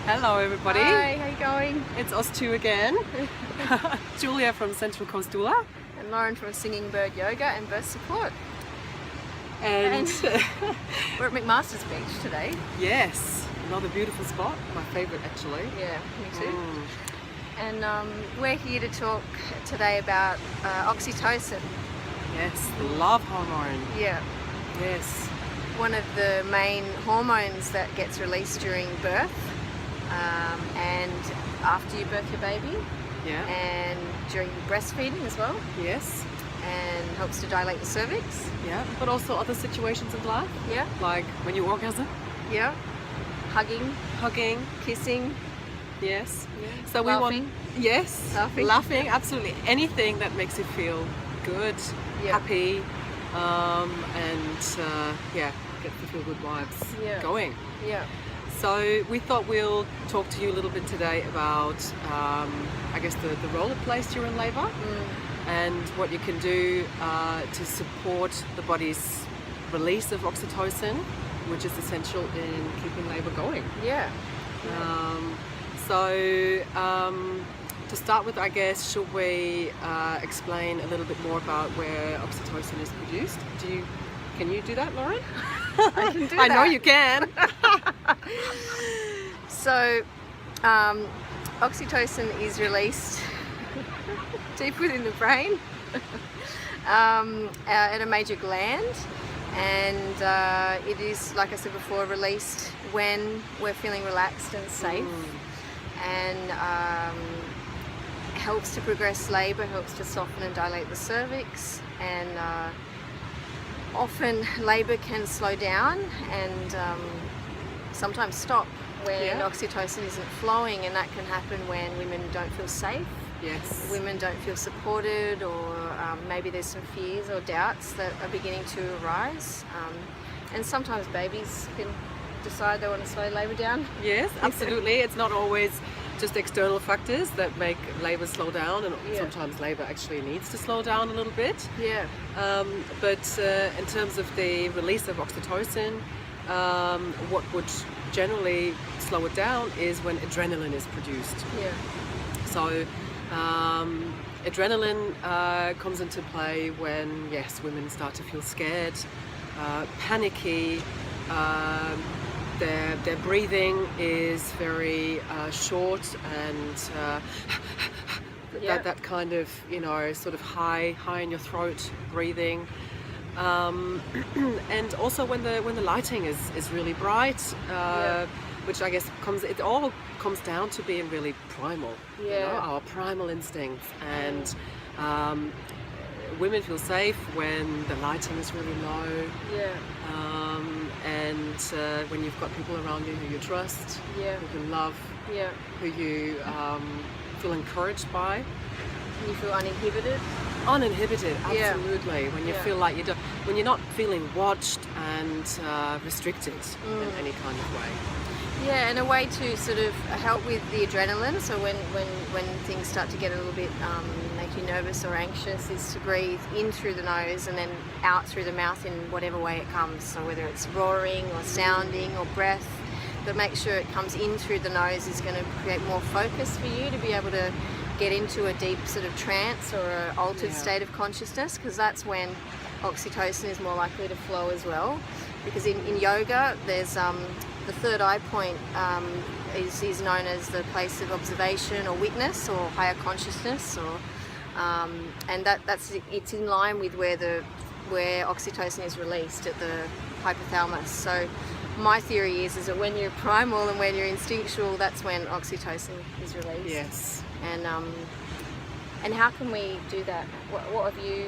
Hello everybody. Hi, how you going? It's us two again. Julia from Central Coast Doula. And Lauren from Singingbird Yoga and Birth Support. And We're at McMaster's Beach today. yes, another beautiful spot. My favourite actually. Yeah, me too. And we're here to talk today about oxytocin. Yes, the love hormone. Yeah, Yes. one of the main hormones that gets released during birth and after you birth your baby Yeah. and during breastfeeding as well, Yes. and helps to dilate the cervix. Yeah. But also other situations in life, Yeah, like when you orgasm, yeah. Hugging, hugging. kissing. Yes. Yeah. So we Laughing. want yes, Laughing. absolutely anything that makes you feel good, Yeah. happy, and get the feel good vibes Yeah. going. Yeah. So we thought we'll talk to you a little bit today about, I guess, the role it plays during labour and what you can do to support the body's release of oxytocin, which is essential in keeping labour going. Yeah. To start with, I guess, should we explain a little bit more about where oxytocin is produced? Can you do that, Lauren? I can do I know that. you can. So, oxytocin is released deep within the brain at a major gland, and it is, like I said before, released when we're feeling relaxed and safe, and helps to progress labour, helps to soften and dilate the cervix, and often labour can slow down and sometimes stop when oxytocin isn't flowing, and that can happen when women don't feel safe, Yes. women don't feel supported, or maybe there's some fears or doubts that are beginning to arise, and sometimes babies can decide they want to slow labour down. Yes, absolutely. It's not always just external factors that make labour slow down, and sometimes labour actually needs to slow down a little bit. Yeah. But in terms of the release of oxytocin, what would generally slow it down is when adrenaline is produced. Yeah. So adrenaline comes into play when, yes, women start to feel scared, panicky, their breathing is very short, and that kind of, sort of high in your throat breathing. And also when the lighting is really bright, which I guess it all comes down to being really primal, our primal instincts, and women feel safe when the lighting is really low, and when you've got people around you who you trust, who can love, who you feel encouraged by. And you feel uninhibited. Uninhibited, absolutely. When you feel like when you're not feeling watched and restricted in any kind of way. Yeah, and a way to sort of help with the adrenaline, so when things start to get a little bit make you nervous or anxious, is to breathe in through the nose and then out through the mouth in whatever way it comes. So whether it's roaring or sounding or breath, but make sure it comes in through the nose is going to create more focus for you to be able to get into a deep sort of trance or an altered state of consciousness, because that's when oxytocin is more likely to flow as well. Because in yoga, there's the third eye point is known as the place of observation or witness or higher consciousness, or and it's in line with where oxytocin is released at the hypothalamus. So my theory is that when you're primal and when you're instinctual, that's when oxytocin is released. Yes. And how can we do that? What have you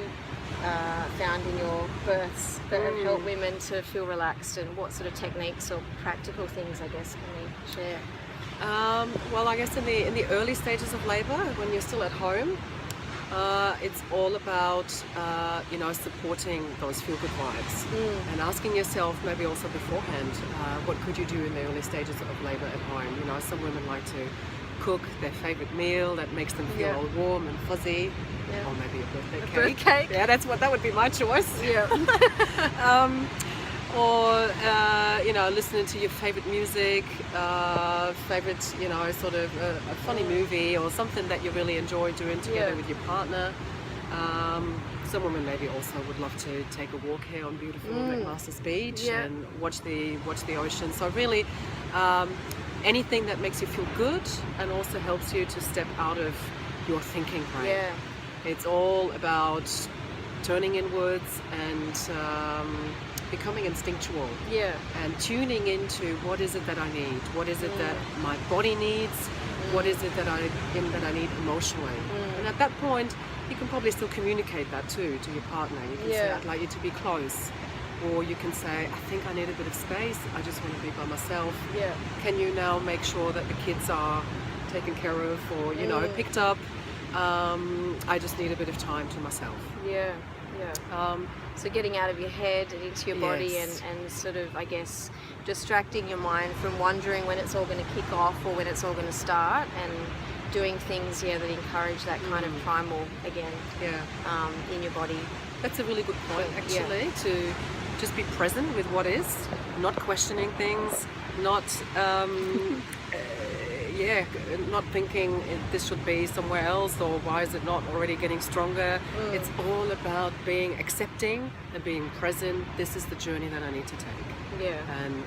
found in your births that have helped women to feel relaxed, and what sort of techniques or practical things, I guess, can we share? Well, I guess in the early stages of labour, when you're still at home, it's all about supporting those feel-good vibes and asking yourself, maybe also beforehand, what could you do in the early stages of labour at home? Some women like to cook their favourite meal that makes them feel all warm and fuzzy, or maybe a birthday cake. Birth cake. Yeah, that would be my choice. Yeah. or listening to your favorite music, favorite sort of a funny movie or something that you really enjoy doing together with your partner. Some women maybe also would love to take a walk here on beautiful McMaster's Beach and watch the ocean. So really, anything that makes you feel good and also helps you to step out of your thinking brain. Yeah. It's all about turning inwards and becoming instinctual. Yeah. And tuning into what is it that I need, what is it that my body needs, what is it that I need emotionally. And at that point, you can probably still communicate that too to your partner. You can say, I'd like you to be close. Or you can say, I think I need a bit of space, I just want to be by myself. Yeah. Can you now make sure that the kids are taken care of or, picked up? I just need a bit of time to myself. Yeah, yeah. So getting out of your head and into your body Yes. and sort of, I guess, distracting your mind from wondering when it's all going to kick off or when it's all going to start, and doing things, that encourage that kind of primal again in your body. That's a really good point, actually, to just be present with what is, not questioning things, not not thinking this should be somewhere else or why is it not already getting stronger. It's all about being accepting and being present. This is the journey that I need to take. Yeah.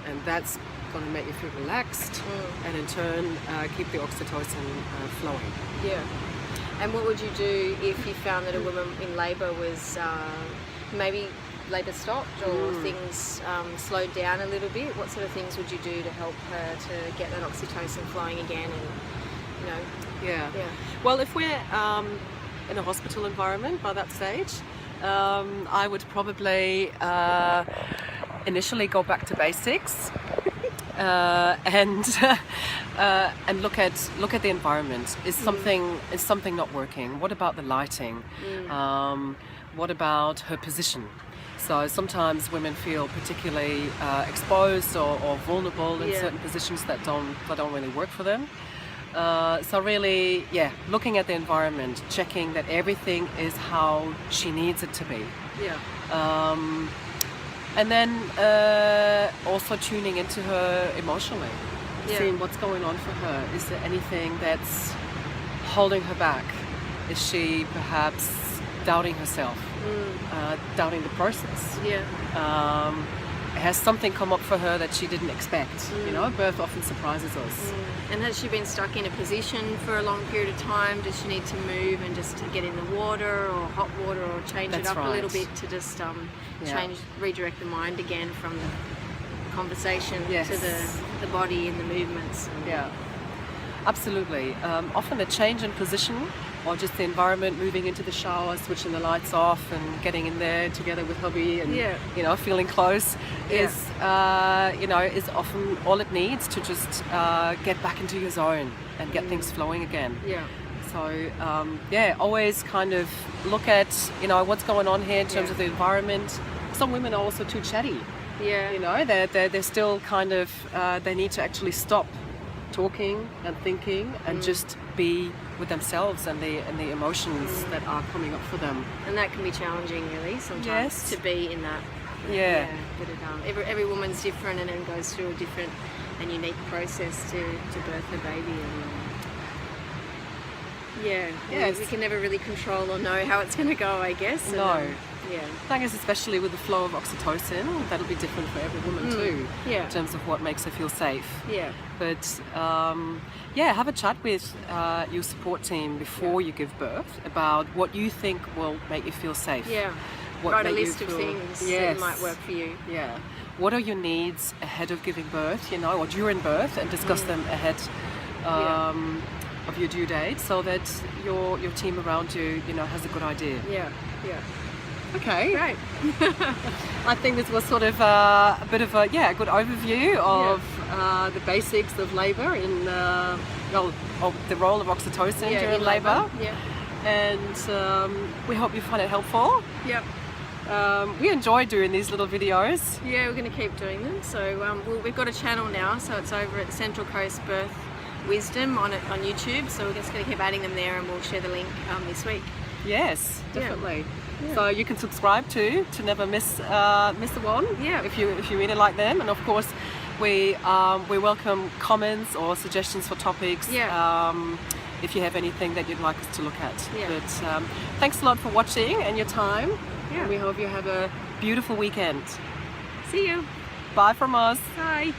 And that's going to make you feel relaxed and in turn keep the oxytocin flowing. Yeah. And what would you do if you found that a woman in labour was maybe labour stopped or things slowed down a little bit? What sort of things would you do to help her to get that oxytocin flowing again? And Yeah. Well, if we're in a hospital environment by that stage, I would probably initially go back to basics and look at the environment. Is something not working? What about the lighting? What about her position? So sometimes women feel particularly exposed or vulnerable in certain positions that don't really work for them. So really, looking at the environment, checking that everything is how she needs it to be. yeah. And then also tuning into her emotionally, seeing what's going on for her. Is there anything that's holding her back? Is she perhaps doubting herself, doubting the process? Yeah. Has something come up for her that she didn't expect? Birth often surprises us. And has she been stuck in a position for a long period of time? Does she need to move and just to get in the water or hot water or change it up a little bit to just redirect the mind again from the conversation to the body and the movements? Absolutely. Often a change in position or just the environment, moving into the shower, switching the lights off and getting in there together with hubby and feeling close is often all it needs to just get back into your zone and get things flowing again. So always kind of look at what's going on here in terms of the environment. Some women are also too chatty. They're still kind of they need to actually stop talking and thinking and just be with themselves and the emotions that are coming up for them. And that can be challenging, really, sometimes to be in that. But every woman's different and goes through a different and unique process to birth her baby. And we can never really control or know how it's going to go, I guess. No. I guess especially with the flow of oxytocin, that'll be different for every woman too, in terms of what makes her feel safe. But have a chat with your support team before you give birth about what you think will make you feel safe. Write a list of things that might work for you. What are your needs ahead of giving birth, or during birth, and discuss them ahead of your due date so that your team around you, has a good idea. Okay. Great. I think this was sort of a bit of a good overview of the basics of labour in of the role of oxytocin during labour. And we hope you find it helpful. We enjoy doing these little videos. We're going to keep doing them. So we've got a channel now, so it's over at Central Coast Birth Wisdom on YouTube. So we're just going to keep adding them there, and we'll share the link this week. Yes, definitely. So you can subscribe to never miss the one. Yeah. If you really like them, and of course we welcome comments or suggestions for topics. Yeah. If you have anything that you'd like us to look at. Yeah. But thanks a lot for watching and your time. Yeah. And we hope you have a beautiful weekend. See you. Bye from us. Bye.